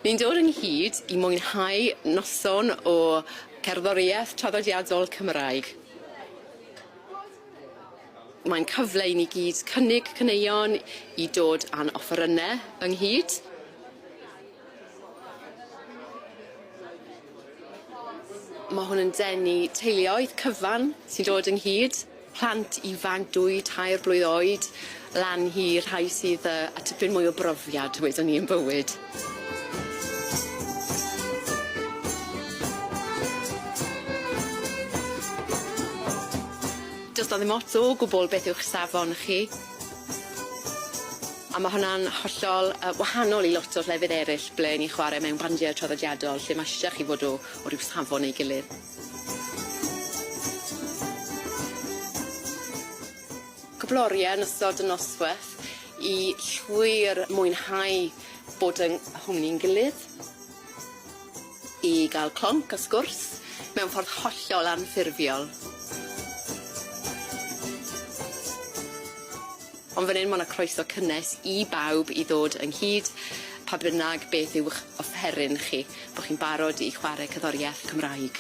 Ni'n dod ynghyd I mwynhau noson o gerddoriaeth traddodiadol Cymraeg. Mae'n cyfle I ni gyd cynnig caneuon I dod â'n offerynnau ynghyd. Mae hwn yn denu teuluoedd cyfan sy'n dod ynghyd. Plant ifanc 2-3 blwydd oed, lan hi rhai sydd â tipyn mwy o brofiad wedon ni yn bywyd. Does na ddim ots o gwbl beth yw'ch safon chi. A mae hwnna'n hollol wahanol I lot o llefydd eraill ble ni'n chwarae mewn bandiau traddodiadol lle mae eisiau chi fod o ryw safon ei gilydd. Cyfloria yn ystod y noswaith I llwyr mwynhau bod yng nghwmni'n gilydd. I gael clonc a sgwrs mewn ffordd hollol anffurfiol. Ond fan hyn mae 'na croeso cynnes I bawb I ddod ynghyd pa bynnag beth yw'ch offeryn chi, bo' chi'n barod I chwarae cerddoriaeth Cymraeg.